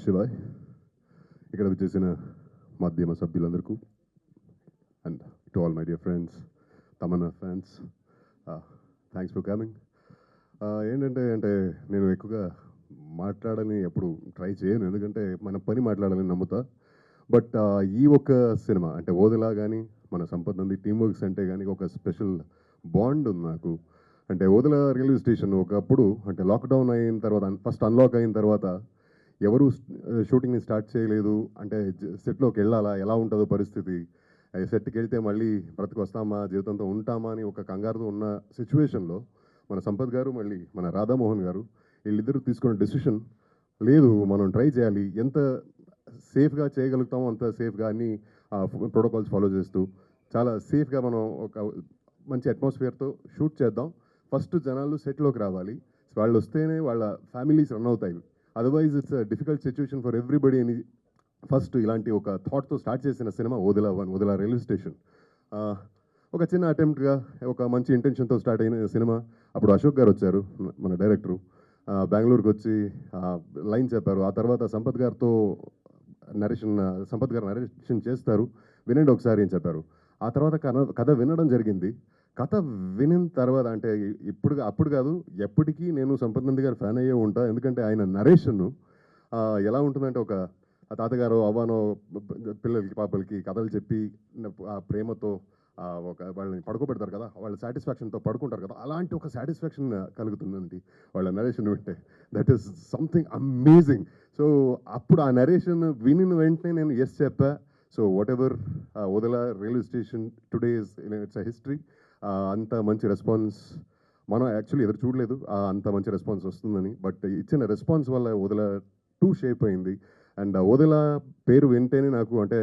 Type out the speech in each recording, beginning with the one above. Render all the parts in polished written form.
శివాయ్. ఇక్కడ వచ్చేసిన మాధ్యమ సభ్యులందరికీ and to all my dear friends, Tamannaah fans, thanks for coming. ఏంటంటే నేను ఎక్కువగా మాట్లాడాలని ఎప్పుడు ట్రై చేయను, ఎందుకంటే మన పని మాట్లాడాలని నమ్ముతా. బట్ ఈ ఒక్క సినిమా అంటే ఓదెలా కానీ మన సంపత్ నంది టీమ్ వర్క్స్ అంటే కానీ ఒక స్పెషల్ బాండ్ ఉంది నాకు. అంటే ఓదెలా రైల్వే స్టేషన్ ఒకప్పుడు అంటే లాక్డౌన్ అయిన తర్వాత ఫస్ట్ అన్లాక్ అయిన తర్వాత ఎవరు షూటింగ్ని స్టార్ట్ చేయలేదు. అంటే సెట్లోకి వెళ్ళాలా, ఎలా ఉంటుందో పరిస్థితి, సెట్కి వెళ్తే మళ్ళీ బ్రతికొస్తామా, జీవితంతో ఉంటామా అని ఒక కంగారుతో ఉన్న సిచ్యువేషన్లో మన సంపత్ గారు మళ్ళీ మన రాధామోహన్ గారు వీళ్ళిద్దరూ తీసుకున్న డెసిషన్, లేదు మనం ట్రై చేయాలి, ఎంత సేఫ్గా చేయగలుగుతామో అంత సేఫ్గా అన్ని ప్రోటోకాల్స్ ఫాలో చేస్తూ చాలా సేఫ్గా మనం ఒక మంచి అట్మాస్ఫియర్తో షూట్ చేద్దాం. ఫస్ట్ జనాలు సెట్లోకి రావాలి, వాళ్ళు వస్తేనే వాళ్ళ ఫ్యామిలీస్ రన్ అవుతాయి, otherwise it's difficult situation for everybody అని ఫస్ట్ ఇలాంటి ఒక థాట్తో స్టార్ట్ చేసిన cinema Odela Odela railway station. ఒక చిన్న అటెంప్ట్గా ఒక మంచి ఇంటెన్షన్తో స్టార్ట్ అయిన సినిమా. అప్పుడు అశోక్ గారు వచ్చారు, మన డైరెక్టరు, బెంగళూరుకి వచ్చి లైన్ చెప్పారు. ఆ తర్వాత సంపత్ గారితో సంపత్ గారు నరేషన్ చేస్తారు, వినండి ఒకసారి అని చెప్పారు. ఆ తర్వాత కథ వినడం జరిగింది. కథ వినిన తర్వాత అంటే అప్పుడు కాదు, ఎప్పటికీ నేను సంపత్ నంది గారు ఫ్యాన్ అయ్యే ఉంటా. ఎందుకంటే ఆయన నరేషన్ను ఎలా ఉంటుందంటే ఒక తాతగారు అవ్వానో పిల్లలకి పాపలకి కథలు చెప్పి ఆ ప్రేమతో ఒక వాళ్ళని పడుకోబెడతారు కదా, వాళ్ళ సాటిస్ఫాక్షన్తో పడుకుంటారు కదా, అలాంటి ఒక సాటిస్ఫాక్షన్ కలుగుతుందండి వాళ్ళ నరేషన్ వింటే. That is something amazing. So అప్పుడు ఆ నరేషన్ వినిన వెంటనే నేను ఎస్ చెప్పా. So what ever Odela railway station today it's a history. అంత మంచి రెస్పాన్స్ మనం యాక్చువల్లీ ఎదురు చూడలేదు, అంత మంచి రెస్పాన్స్ వస్తుందని. బట్ ఇచ్చిన రెస్పాన్స్ వల్ల ఓదెలా 2 షేప్ అయింది. అండ్ ఓదెలా పేరు వింటేనే నాకు అంటే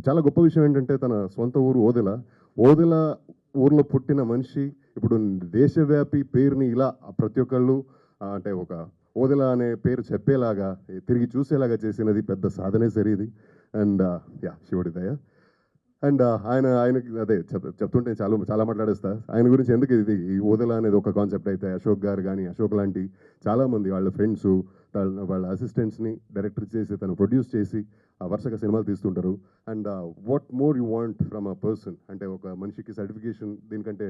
చాలా గొప్ప విషయం ఏంటంటే తన సొంత ఊరు ఓదెలా. ఓదెలా ఊర్లో పుట్టిన మనిషి ఇప్పుడు దేశవ్యాపి పేరుని ఇలా ప్రతి ఒక్కళ్ళు అంటే ఒక ఓదెలా అనే పేరు చెప్పేలాగా తిరిగి చూసేలాగా చేసినది పెద్ద సాధనే సరిది. అండ్ శివుడి దయ. అండ్ ఆయనకి అదే చెప్తుంటే చాలా మాట్లాడేస్తా ఆయన గురించి. ఎందుకు ఇది ఈ ఓదెలా అనేది ఒక కాన్సెప్ట్ అయితే అశోక్ గారు కానీ, అశోక్ లాంటి చాలామంది వాళ్ళ ఫ్రెండ్స్ వాళ్ళ అసిస్టెంట్స్ని డైరెక్టర్ చేసి తను ప్రొడ్యూస్ చేసి వరుసగా సినిమాలు తీస్తుంటారు. And what more you want from a person, అంటే ఒక మనిషికి సర్టిఫికేషన్ దీనికంటే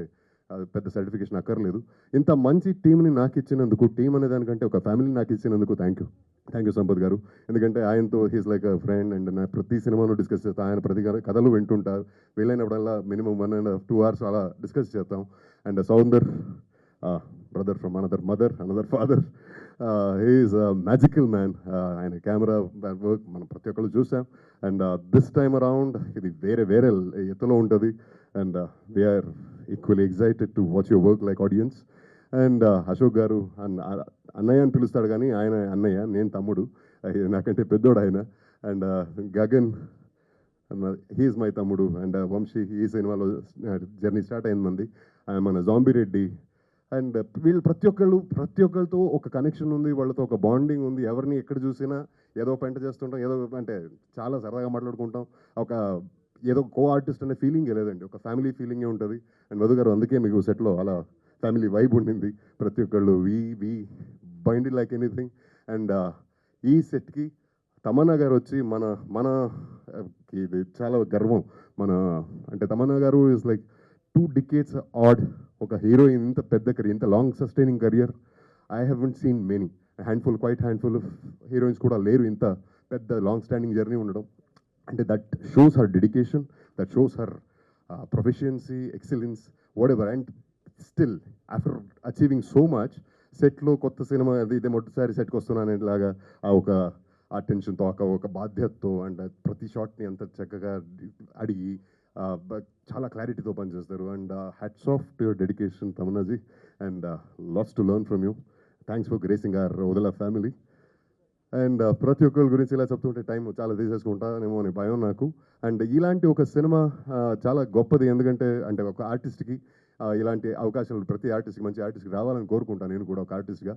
పెద్ద సర్టిఫికేషన్ అక్కర్లేదు. ఇంత మంచి టీంని నాకు ఇచ్చినందుకు, టీం అనే దానికంటే ఒక ఫ్యామిలీ నాకు ఇచ్చినందుకు థ్యాంక్ యూ సంపత్ గారు. ఎందుకంటే ఆయనతో he's like a friend. And నా ప్రతి సినిమాను డిస్కస్ చేస్తాను, ఆయన ప్రతి కథలు వింటుంటారు. వీలైనప్పుడల్లా మినిమం 1.5 2 hours అలా డిస్కస్ చేస్తాం. And Soundar, brother from another father, he's magical man. ఆయన కెమెరా వర్క్ మనం ప్రతి ఒక్కళ్ళు చూసాం. అండ్ దిస్ టైమ్ అరౌండ్ ఇది వేరే ఎత్తులో ఉంటుంది. And we're equally excited to watch your work like audience. And Ashok గారు అన్నయ్య అని పిలుస్తాడు కానీ ఆయన అన్నయ్య, నేను తమ్ముడు, నాకంటే పెద్దోడు ఆయన. అండ్ గగన్ హీఈస్ మై తమ్ముడు. అండ్ వంశీ ఈ సినిమాలో జర్నీ స్టార్ట్ అయింది మంది, మన జాంబిరెడ్డి. అండ్ వీళ్ళు ప్రతి ఒక్కరితో ఒక కనెక్షన్ ఉంది, వాళ్ళతో ఒక బాండింగ్ ఉంది. ఎవరిని ఎక్కడ చూసినా ఏదో పెంట చేస్తుంటాం, ఏదో అంటే చాలా సరదాగా మాట్లాడుకుంటాం. ఒక ఏదో కో ఆర్టిస్ట్ అనే ఫీలింగే లేదండి, ఒక ఫ్యామిలీ ఫీలింగే ఉంటుంది. అండ్ మధు గారు అందుకే మీకు సెట్లో అలా ఫ్యామిలీ వైబ్ ఉండింది. ప్రతి ఒక్కళ్ళు వి బైండ్ లైక్ ఎనీథింగ్. అండ్ ఈ సెట్కి తమన్నా గారు వచ్చి మన ఇది చాలా గర్వం. అంటే తమన్నా గారు ఇస్ లైక్ 2 decades ఆడ్. ఒక హీరోయిన్ ఇంత పెద్ద కెరీర్, ఇంత long sustaining career I haven't seen many. Quite handful of heroines కూడా లేరు ఇంత పెద్ద లాంగ్ స్టాండింగ్ జర్నీ ఉండడం. అంటే that shows her dedication, that shows her proficiency, excellence, whatever. And still after achieving so much, సెట్లో కొత్త cinema ఇదే మొదటిసారి సెట్కి వస్తున్నాను ఇలాగా ఆ టెన్షన్తో, ఒక బాధ్యతతో, అండ్ ప్రతి షాట్ని అంత చక్కగా అడిగి చాలా క్లారిటీతో పనిచేస్తారు. And hats off to your dedication తమన్నాజీ. And lots to learn from you. Thanks for gracing our Odela family. And ప్రతి ఒక్కరి గురించి ఇలా చెప్తుంటే టైం చాలా తీసేసుకుంటానేమో అని భయం నాకు. అండ్ ఇలాంటి ఒక సినిమా చాలా గొప్పది, ఎందుకంటే అంటే ఒక ఆర్టిస్ట్కి ఇలాంటి అవకాశాలు ప్రతి ఆర్టిస్ట్కి, మంచి ఆర్టిస్ట్కి రావాలని కోరుకుంటాను నేను కూడా ఒక ఆర్టిస్ట్గా.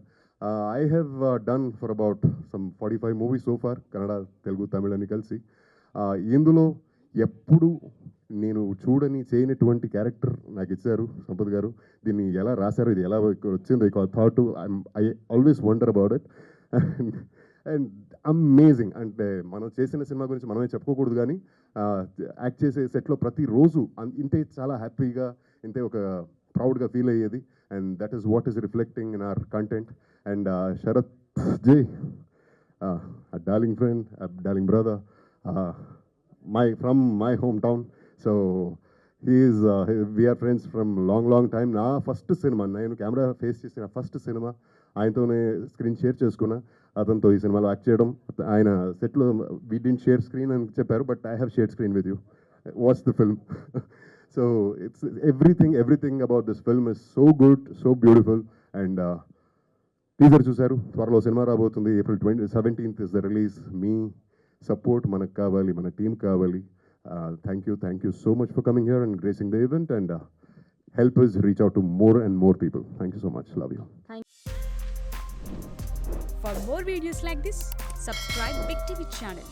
I have done for about some 45 movies so far, Kannada, Telugu, Tamil అని కలిసి. ఇందులో ఎప్పుడు నేను చేయనటువంటి క్యారెక్టర్ నాకు ఇచ్చారు సంపత్ గారు. దీన్ని ఎలా రాశారు, ఇది ఎలా వచ్చింది thought, I always wonder about it. And amazing. అంటే మనం చేసిన సినిమా గురించి మనమే చెప్పుకోకూడదు కానీ యాక్ట్ చేసే సెట్లో ప్రతిరోజు ఇంతే చాలా హ్యాపీగా, ఇంతే ఒక ప్రౌడ్గా ఫీల్ అయ్యేది. And that is what is reflecting in our content. And Sharath Jai, a darling friend, a darling brother, from my hometown. So we are friends from long time. నా ఫస్ట్ సినిమా, నేను కెమెరా ఫేస్ చేసిన first cinema ఆయనతోనే screen share చేసుకున్నా. అతనితో ఈ సినిమాలో act చేయడం, ఆయన సెట్లో వీ డిడ్ంట్ షేర్ స్క్రీన్ అని చెప్పారు, but I have share screen with you. Watch the film. So it's everything about this film is so good, so beautiful. And teaser చూశారు, త్వరలో సినిమా రాబోతుంది. April 17th is the release. Me support మనకు కావాలి, మన team కావాలి. Thank you so much for coming here and gracing the event, and help us reach out to more and more people. Thank you so much. Love you. For more videos like this, subscribe Big TV channel.